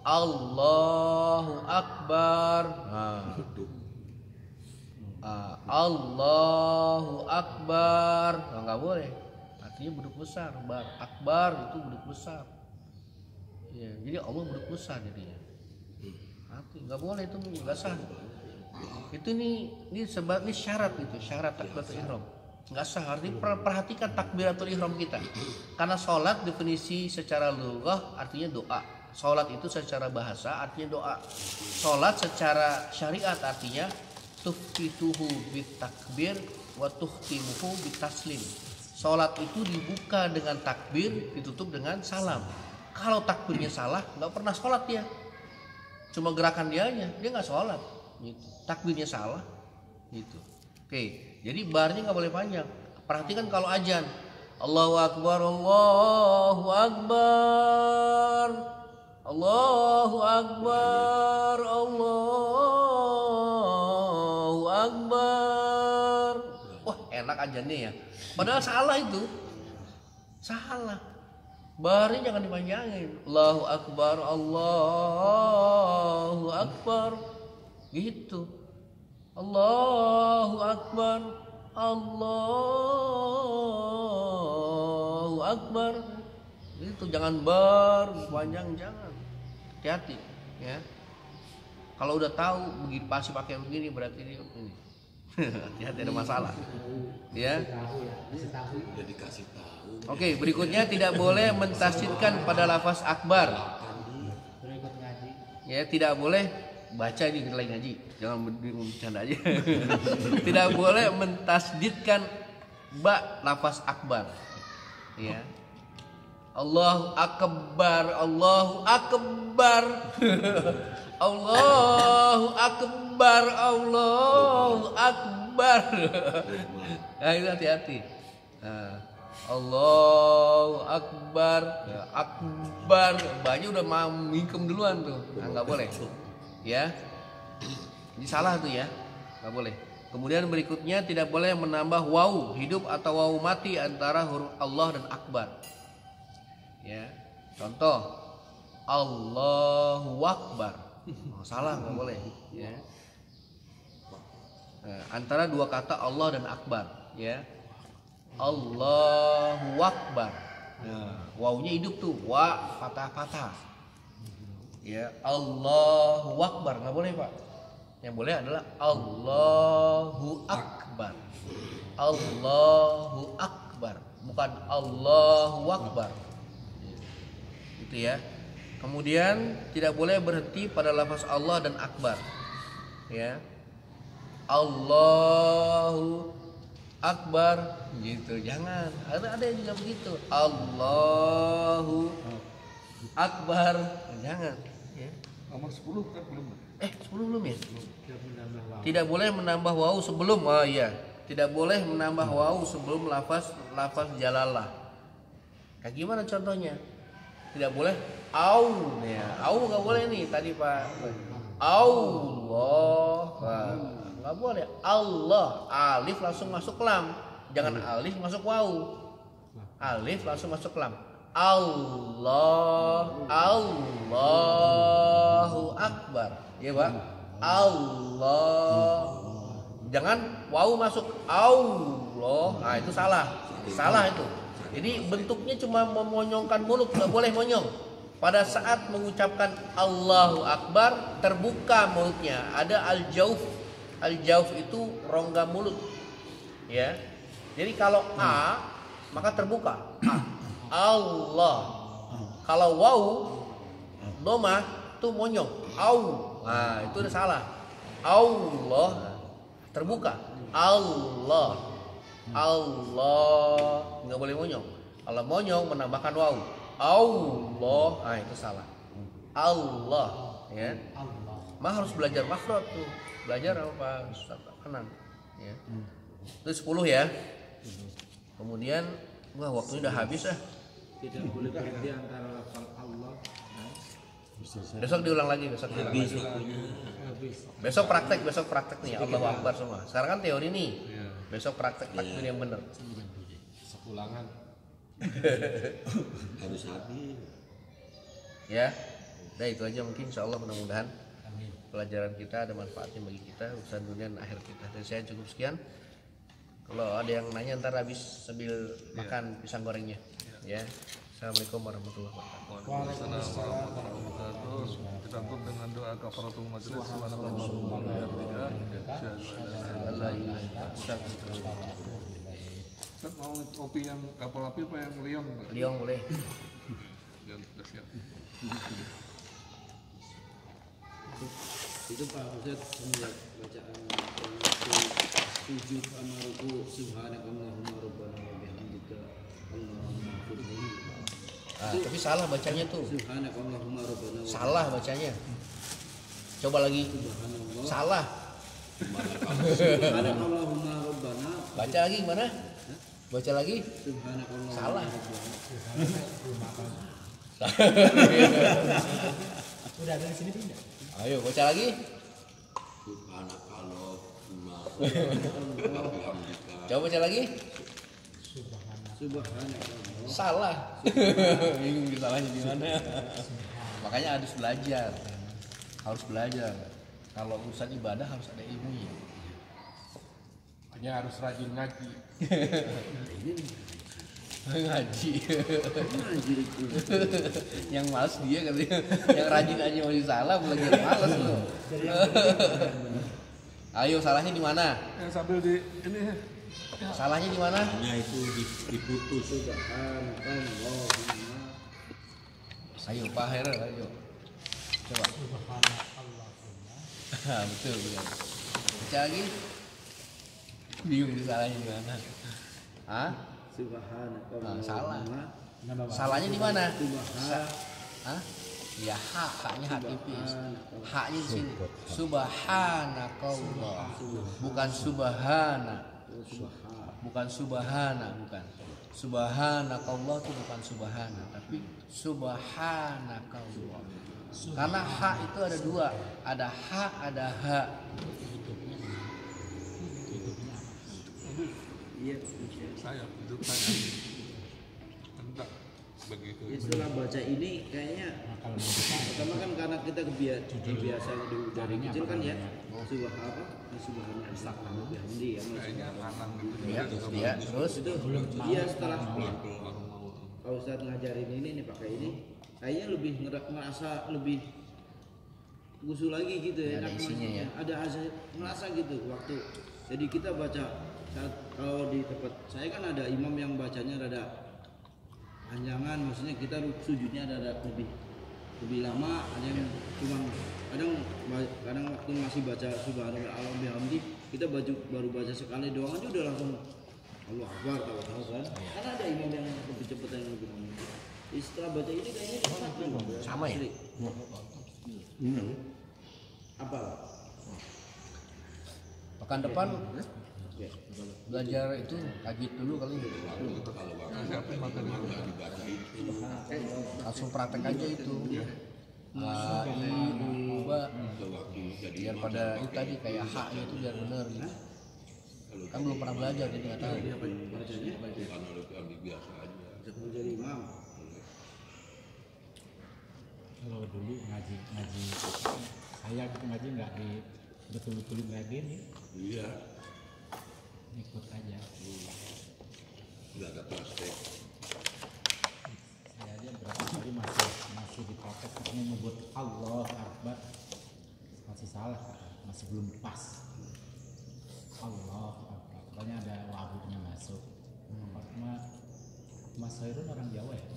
Allahu Akbar. Allahu Akbar. Nggak boleh. Artinya beduk besar. Akbar itu beduk besar. Ya, jadi Allah beduk besar jadinya. Nggak boleh, itu nggak sah. Itu ini sebab ini syarat, itu syarat takbiratul ihram. Nggak sah. Artinya perhatikan takbiratul ihram kita. Karena sholat definisi secara lughah artinya doa. Sholat itu secara bahasa artinya doa. Sholat secara syariat artinya tuftituhu bitakbir wa tuhtimuhu bitaslim. Sholat itu dibuka dengan takbir, ditutup dengan salam. Kalau takbirnya salah, nggak pernah sholat dia. Cuma gerakan dia nggak sholat. Gitu. Takbirnya salah, gitu. Oke, jadi barnya nggak boleh panjang. Perhatikan kalau azan, Allahu Akbar, Allahu Akbar, Allahu Akbar, Allahu Akbar. Wah, enak azannya ya. Padahal salah itu, salah. Barnya jangan dipanjangin. Allahu Akbar, Allahu Akbar. Gitu. Allahu Akbar, Allahu Akbar. Itu jangan panjang, jangan. Hati-hati ya. Kalau udah tahu begitu pasti pakai begini berarti ini. Hati-hati, ada masalah. Ya. Udah dikasih tahu. Oke, berikutnya tidak boleh mentasydidkan pada lafaz akbar. Ya, tidak boleh baca ini lagi ngaji. Jangan bercanda aja. Tidak boleh mentasydidkan lafaz akbar. Ya. Allahu Akbar, Allahu Akbar. Allahu Akbar, Allahu Akbar. Nah, itu hati-hati. Nah, Allahu Akbar, ya, Akbar, banyak udah mau mingkem duluan tuh. Nah, nggak boleh, ya. Ini salah tuh ya, nggak boleh. Kemudian berikutnya tidak boleh menambah waw hidup atau waw mati antara huruf Allah dan Akbar. Ya, contoh Allahu Akbar, salah, nggak boleh. Ya. Nah, antara dua kata Allah dan Akbar, ya. Allahu Akbar. Nah, wawnya hidup tuh, wa patah-patah. Ya, Allahu Akbar, nggak boleh Pak. Yang boleh adalah Allahu Akbar. Allahu Akbar, bukan Allahu Akbar. Itu ya. Kemudian tidak boleh berhenti pada lafaz Allah dan Akbar. Ya. Allahu Akbar gitu, jangan. Ada yang juga begitu. Allahu Akbar, jangan. Ya. Nomor 10 kan belum. 10 belum ya? Tidak boleh menambah waw sebelum. Oh iya, tidak boleh menambah waw sebelum lafaz jalalah. Kayak gimana contohnya? Tidak boleh au, ya. Au nggak boleh nih tadi Pak. Allah, nggak boleh. Allah, alif langsung masuk lam. Jangan alif masuk waw. Alif langsung masuk lam. Allah, Allahu Akbar. Ya Pak. Allah. Jangan waw masuk Allah. Nah, itu salah. Salah itu. Jadi bentuknya cuma memonyongkan mulut, nggak boleh monyong. Pada saat mengucapkan Allahu Akbar, terbuka mulutnya. Ada al-jauf. Al-jauf itu rongga mulut. Ya. Jadi kalau a, maka terbuka. Allah. Kalau waw, doma itu monyong. Au. Nah, itu udah salah. Allah terbuka. Allah. Allah, nggak boleh monyong. Kalau monyong menambahkan waw. Allah, nah itu salah. Allah, ya. Mah harus belajar makhraj tuh. Belajar apa Ustaz Kanan, ya. Itu 10 ya. Kemudian, wah waktunya udah habis ah. Tidak boleh berhenti antara lafal Allah. Besok diulang lagi, besok diulang lagi. Besok praktek nih, Allahu Akbar semua. Sekarang kan teori nih. Besok praktek takbir yang benar. Sepulangan. Harus habis. Ya. Nah itu aja mungkin insya Allah, mudah-mudahan pelajaran kita ada manfaatnya bagi kita urusan dunia dan akhir kita. Dan saya cukup sekian. Kalau ada yang nanya ntar habis sambil makan pisang gorengnya. Ya. Assalamualaikum warahmatullahi wabarakatuh. Waalaikumsalam warahmatullahi wabarakatuh. Kita tutup dengan doa kafaratul majelis. Subhanallah wa Ustaz mau kopi yang kapal api apa yang liong? Liong boleh. Dan sudah siap. Itu Pak Ustaz melihat bacaan sujud sama ruku subhanakallahumma rabbana wa bihamdika allahumma ighfirli. Tapi salah bacanya tuh. Subhanakallahumma rabbana wa Salah bacanya. Coba lagi. subhanallah. Salah. Subhanakallahumma rabbana. Baca lagi gimana? Baca lagi. Subhanakallahumma Salah. Udah dari sini pindah. Ayo baca lagi. Coba baca lagi. Subhanallah. Salah. Bingung salahnya di mana. Makanya harus belajar. Harus belajar. Kalau urusan ibadah harus ada ilmunya. Hanya harus rajin ngaji. Ngaji. Anjir itu. Yang malas dia katanya. Yang rajin aja masih salah, lagi yang malas loh. Ayo salahnya di mana? Yang sambil di ini Salahnya di mana? itu diputus. Subhanallah. Ayo Pak Heru, ayo. Coba. Betul, betul. Baca lagi. Bingung di salahnya di mana? Hah? Subhanallah. Salah. Salahnya di mana? Subhan. Hah? Ya haknya hak tipis. Haknya di sini. Subhanakallah. Bukan subhana. Bukan subhana, bukan. Subhanakallah itu bukan subhana, tapi subhanakallah. Karena hak itu ada dua, ada hak, ada hak. Iya. saya hidup saya. Entah begitu. Istilah baca ini kayaknya pertama kan karena kita kebiasaan dari kecil kan ya. Subhanallah bihamdi ya. Kayaknya lanang gitu. Ya, terus Itu dia setelah Pak Ustadz ngajarin ini nih pakai ini kayaknya lebih ngerasa lebih gusu lagi gitu ya. Ada Enak isinya maksudnya. ya. Ada ngerasa gitu waktu jadi kita baca saat kalau di tempat saya kan ada imam yang bacanya rada panjangan, maksudnya kita sujudnya ada lebih lama, ada yang cuma kadang waktu masih baca subhanallah bihamdi kita baru baca sekali doang aja udah langsung Allah Akbar tahu kan. Karena ada imam yang lebih cepat yang lebih lama. Setelah baca ini kayaknya sama ya? Apa? Pekan depan belajar itu tajwid dulu kali. Siapa materi Langsung praktek aja itu. A, I, U, Ba. Biar pada itu tadi kayak haknya itu biar benar gitu. Kan belum pernah belajar jadi nggak tahu. Bisa jadi imam. Kalau dulu ngaji saya gitu ngaji nggak di betul-betul ngadain ya. Iya. Ikut aja. Enggak ada praktek. Saya aja berapa kali masih dipraktek katanya membuat Allah Akbar masih salah, masih belum pas. Allah Akbar. Katanya ada wabunya masuk. Mas Hairun orang Jawa ya?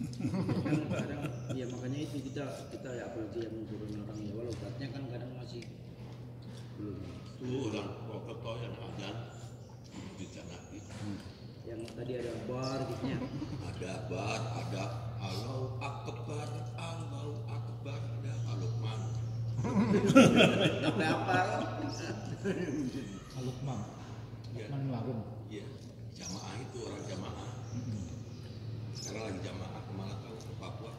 Kan kadang ya makanya itu kita ya apalagi yang turun orang Jawa logatnya kan kadang masih belum. Itu orang Purwokerto yang azan bicara itu. Yang tadi ada bar gitu ya. Ada bar, ada Allahu Akbar, ada Al-Luqman. Sampai apa? Alukman. Iya. Alukman Warung. Iya, jamaah itu orang jamaah. Sekarang lagi jamaah kemana tahu ke Papua.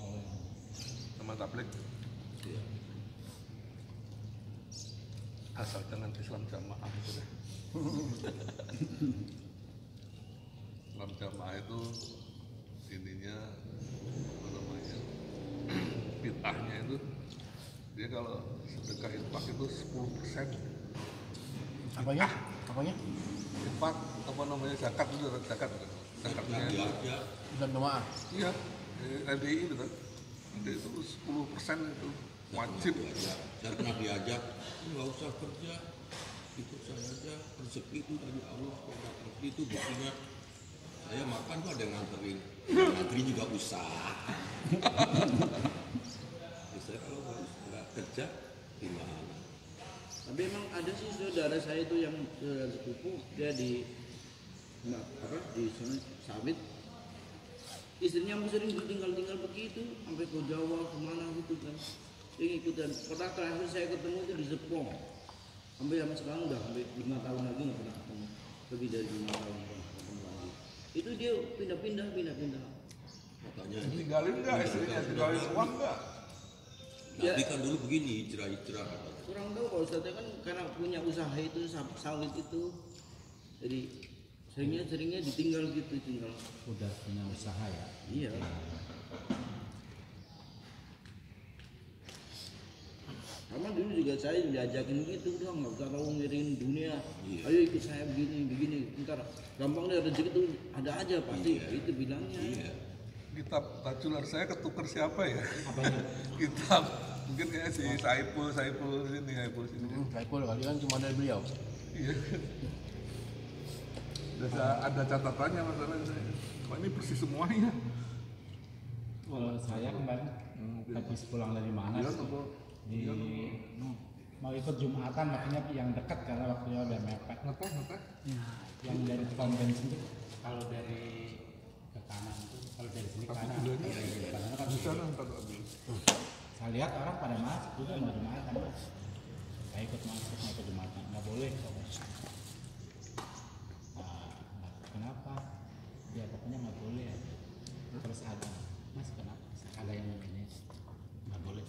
Oh. Sama tablik. Iya. Asal jangan Islam jamaah itu deh. Islam jamaah itu ininya apa itu dia kalau sedekah infak itu 10%. Apanya? Infak apa namanya zakatnya Dan jemaah. iya LDI itu kan itu 10% itu wajib. Saya pernah diajak, nggak usah kerja, ikut saya aja, rezeki itu dari Allah, rezeki itu buktinya. Saya makan tuh ada yang nganterin, yang ngantri juga usaha. Saya kalau nggak kerja, gimana? Tapi emang ada sih saudara saya itu yang saudara sepupu, dia di sana sawit, istrinya mau sering tinggal begitu sampai ke Jawa kemana gitu kan, dia ngikutan. Pernah terakhir saya ketemu itu di Sepong, sampai sekarang udah sampai 5 tahun lagi nggak pernah ketemu, lebih dari 5 tahun nggak pernah ketemu lagi. Itu dia pindah-pindah. Katanya Tinggalin nggak istrinya, tinggalin uang nggak? Nabi kan dulu begini, hijrah katanya. Kurang tahu kalau Ustaznya kan karena punya usaha itu sawit itu, jadi seringnya ditinggal gitu, tinggal. Udah punya usaha ya. Iya. Karena dulu juga saya diajakin gitu, udah nggak usah kamu mikirin dunia, ayo ikut saya begini, ntar gampang deh rezeki itu ada aja pasti, itu bilangnya. Iya. Kitab Tajular saya ketuker siapa ya? Kitab mungkin kayak si Saiful sini. Saiful kali kan cuma dari beliau. Iya. Ada catatannya masalahnya saya. Wah ini persis semuanya. Kalau saya kemarin habis pulang dari mana Iya, mau ikut Jumatan, makanya yang dekat karena waktunya udah mepet. Ngeteh. Yang dari tukang bensin itu kalau dari ke kanan itu, kalau dari sini ke kanan, kalau dari kanan kan Di sana ntar ambil. saya lihat orang pada masuk juga mau Jumatan. Saya ikut masuk mau ke Jumatan, nggak boleh. Kenapa? Ya pokoknya nggak boleh. Terus ada, mas kenapa? Ada yang begini, nggak boleh.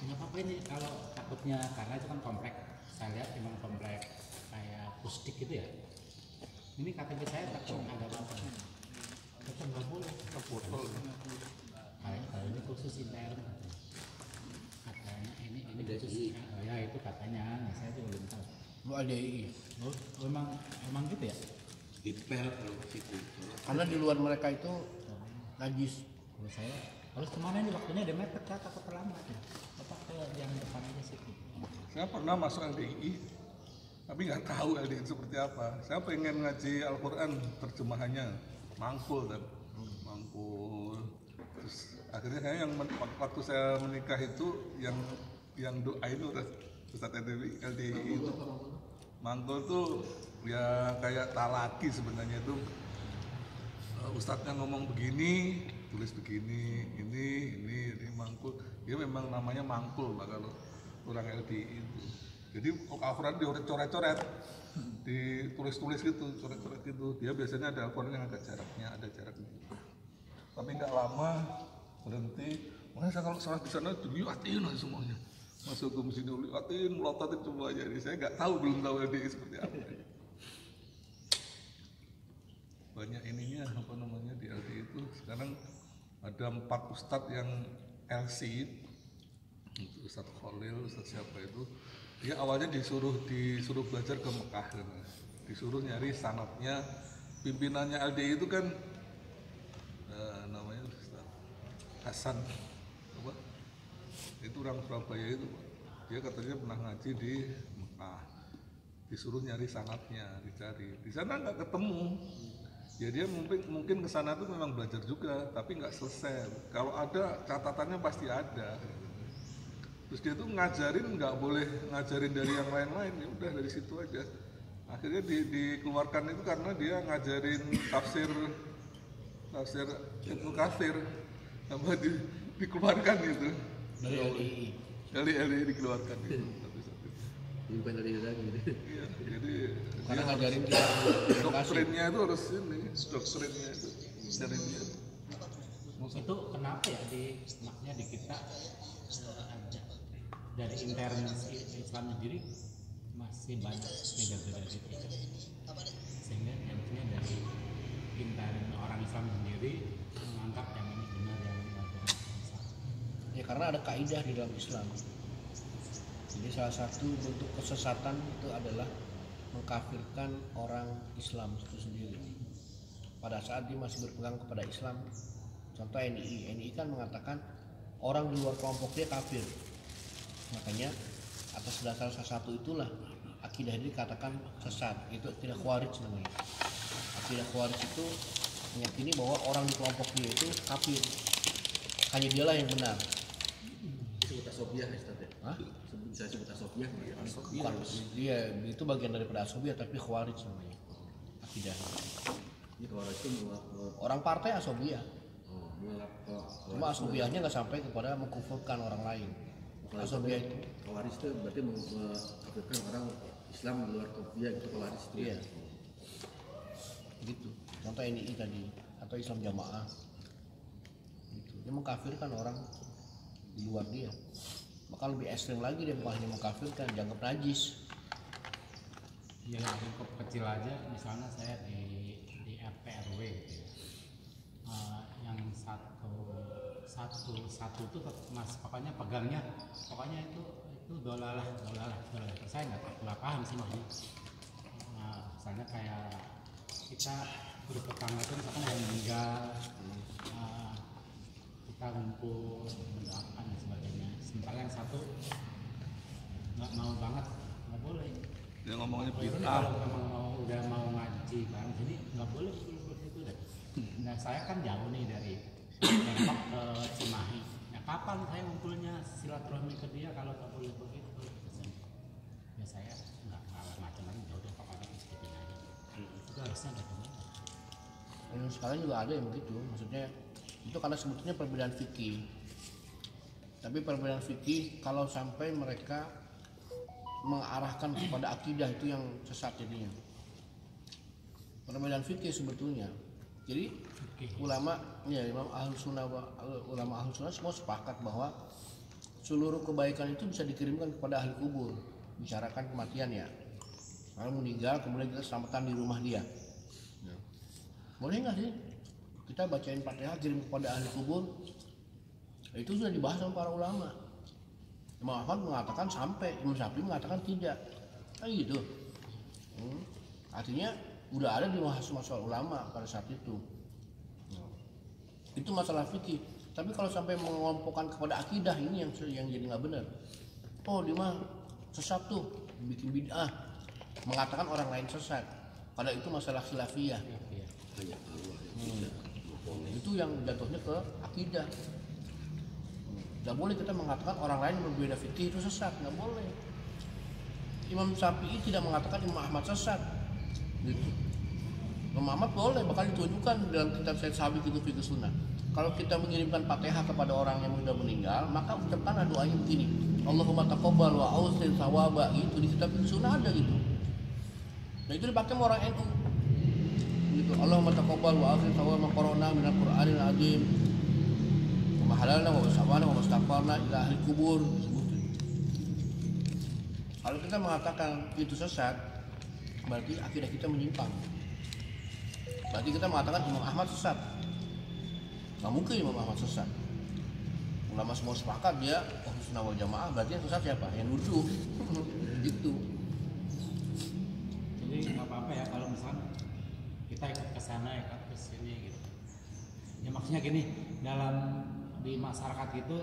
Nggak apa-apa ini kalau takutnya, karena itu kan komplek. Saya lihat memang komplek kayak pusdik gitu ya. Ini KTP saya takut ada apa? Tetap nggak boleh. Kalau ini khusus intern. Katanya ini khusus. Ya itu katanya. Nah, saya juga belum tahu. Lu LDI. Oh, emang gitu ya? Dipel kalau ke situ. Karena di luar mereka itu najis. Kalau saya harus kemana ini waktunya udah mepet, Kak, takut terlambat ya. Apa ke yang depan aja sih? Saya pernah masuk LDI, tapi nggak tahu LDI itu seperti apa. Saya pengen ngaji Al-Quran terjemahannya, mangkul. Terus akhirnya saya yang waktu saya menikah itu yang doa itu Ustaz LDI itu mangkul tuh ya kayak talaki sebenarnya itu. Ustadznya ngomong begini, tulis begini, ini mangkul. Dia memang namanya mangkul Pak kalau orang LDI itu. Jadi Al-Quran dicoret-coret, ditulis-tulis gitu, coret-coret gitu. Dia biasanya ada Al-Quran yang agak jaraknya. Tapi nggak lama berhenti. Makanya saya kalau salah di sana dilihatin aja semuanya. Masuk ke mesin dilihatin, melototin semua aja. Jadi saya belum tahu LDI seperti apa. Banyak ininya apa namanya di LDI itu sekarang ada 4 ustadz yang LC, Ustadz Khalil, Ustadz siapa itu, dia awalnya disuruh belajar ke Mekah, disuruh nyari sanatnya. Pimpinannya LDI itu kan namanya Ustadz Hasan, apa? Itu orang Surabaya itu, dia katanya pernah ngaji di Mekah, disuruh nyari sanatnya, dicari, di sana nggak ketemu. Ya dia mungkin ke sana tuh memang belajar juga, tapi nggak selesai. Kalau ada catatannya pasti ada. Terus dia tuh ngajarin nggak boleh ngajarin dari yang lain-lain, ya udah dari situ aja. Akhirnya dikeluarkan itu karena dia ngajarin tafsir Ibnu Katsir, apa dikeluarkan gitu. Dari LDI. Dari LDI dikeluarkan gitu. Bukan dari lagi gitu. Iya, jadi Karena dia ngajarin doktrinnya itu harus doktrinnya itu dari dia. Itu kenapa ya maknya di kita ada dari intern Islam sendiri masih banyak beda-beda gitu ya. Sehingga nantinya dari intern orang Islam sendiri menganggap yang ini benar, yang ini salah. Ya karena ada kaidah di dalam Islam. Jadi salah satu bentuk kesesatan itu adalah mengkafirkan orang Islam itu sendiri pada saat dia masih berpegang kepada Islam. Contoh NII kan mengatakan orang di luar kelompok dia kafir. Makanya atas dasar salah satu itulah akidah ini dikatakan sesat. Itu tidak khawarij namanya. Akidah khawarij itu meyakini bahwa orang di kelompok dia itu kafir, hanya dialah yang benar. Sebut asobiah ya Ustaz ya? Hah? Bisa sebut asobiah? Bukan, dia itu bagian daripada asobiah, tapi khawarij namanya akidah. Ini kalau itu Orang partai asobiah, menganggap cuma asobiahnya nggak sampai kepada mengkufurkan orang lain. Asobiah itu Kawaris itu berarti mengkafirkan orang Islam di luar kopiah gitu kawaris itu. iya, gitu. Contoh NII tadi atau Islam Jamaah, gitu. Dia mengkafirkan orang di luar dia. Bahkan lebih ekstrim lagi, dia bukan hanya mengkafirkan, dianggap najis. Ya lingkup kecil aja, misalnya saya di RT RW gitu ya. Yang satu itu mas pokoknya pegangnya, pokoknya itu dolalah. Saya nggak paham sih maksudnya. Misalnya kayak kita bertetangga itu misalkan yang meninggal, kita ngumpul mendoakan dan sebagainya. Sementara yang satu nggak mau banget, nggak boleh. Dia ngomongnya Kalau bid'ah. udah mau ngaji bareng sini nggak boleh seperti itu deh. Nah saya kan jauh nih dari Depok ke Cimahi. Nah kapan saya ngumpulnya silaturahmi ke dia kalau tak boleh begitu? Ya saya nggak macam-macam, ya udah pokoknya ikutin aja. Itu harusnya ada benar. Dan sekarang juga ada yang begitu, maksudnya itu karena sebetulnya perbedaan fikih. Tapi perbedaan fikih kalau sampai mereka mengarahkan kepada akidah itu yang sesat jadinya. Perbedaan fikih sebetulnya. Jadi ulama Ahlus-Sunnah semua sepakat bahwa seluruh kebaikan itu bisa dikirimkan kepada ahli kubur, bicarakan kematian ya. Kalau meninggal kemudian kita selamatan di rumah dia. Boleh nggak sih kita bacain Fatihah kirim kepada ahli kubur? Itu sudah dibahas sama para ulama. Imam Ahmad mengatakan sampai, Imam Syafi'i mengatakan tidak. Kayak gitu. Artinya udah ada di masalah ulama pada saat itu. Itu masalah fikih. Tapi kalau sampai mengelompokkan kepada akidah, ini yang jadi nggak benar. Oh dia mah sesat tuh, bikin bid'ah, mengatakan orang lain sesat. Padahal itu masalah khilafiyah. Hanya Allah yang bisa memboleh. Itu yang jatuhnya ke akidah. Nggak boleh kita mengatakan orang lain yang berbeda fikih itu sesat, nggak boleh. Imam Syafi'i tidak mengatakan Imam Ahmad sesat, gitu. Imam Ahmad boleh, bakal ditunjukkan dalam kitab Sayyid Sahabi itu fikih sunnah. Kalau kita mengirimkan Fatihah kepada orang yang sudah meninggal, maka ucapkanlah doanya begini, Allahumma taqabbal wa ausil sawaba, itu di kitab fikih sunnah ada gitu. Nah itu dipakai sama orang NU. Gitu. Allahumma taqabbal wa ausil sawaba qara'na minal Qur'anil azim. Mahalalna wa sabana wa mustaqbalna ila ahli kubur. Kalau kita mengatakan itu sesat, berarti akidah kita menyimpang. Berarti kita mengatakan Imam Ahmad sesat. Nggak mungkin Imam Ahmad sesat. Ulama semua sepakat dia Ahlussunnah wal Jamaah, berarti yang sesat siapa? Yang nuduh. Gitu. Jadi nggak apa-apa ya kalau misalnya kita ikut ke sana, ikut ke sini gitu. Ya maksudnya gini, di masyarakat itu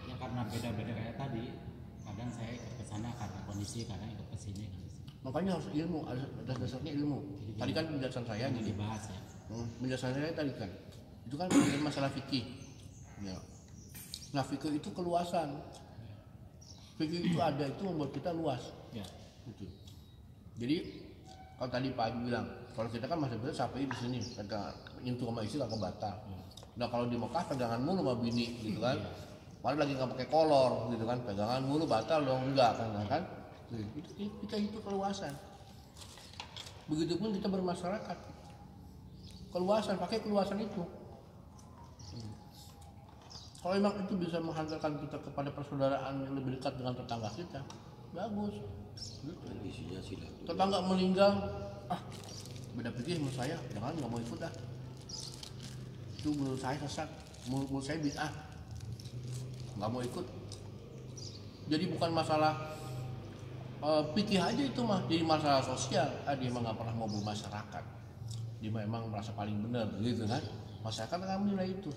yang karena beda-beda kayak tadi, kadang saya ikut ke sana karena kondisi, kadang ikut ke sini. Makanya harus ilmu, dasar-dasarnya ilmu. Tadi kan penjelasan saya gini. Dibahas ya. Penjelasan saya tadi kan, itu kan masalah fikih. Ya. Nah fikih itu keluasan. Fikih itu ada, itu membuat kita luas. Ya. Gitu. Jadi kalau tadi Pak Haji bilang, kalau kita kan masih bisa Syafi'i di sini, kata nyentuh sama istri kagak batal. Nah kalau di Mekah pegangan mulu sama bini gitu kan, padahal lagi nggak pakai kolor gitu kan, pegangan mulu batal dong, enggak kan? Itu kita itu keluasan. Begitupun kita bermasyarakat, keluasan, pakai keluasan itu. Kalau memang itu bisa menghantarkan kita kepada persaudaraan yang lebih dekat dengan tetangga kita, bagus. Gitu. Isinya silaturahmi. Tetangga meninggal, beda pikir sama saya, jangan nggak mau ikut itu menurut saya sesat, menurut saya bid'ah. nggak mau ikut. Jadi bukan masalah pikir aja itu mah, jadi masalah sosial. Dia emang nggak pernah mau bermasyarakat, dia memang merasa paling benar gitu kan. Masyarakat akan menilai itu.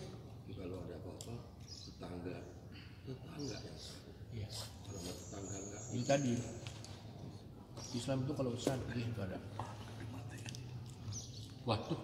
Kalau ada apa-apa tetangga yang salah. Iya. Kalau sama tetangga enggak, Ini tadi Islam itu kalau urusan itu ada. Waduh.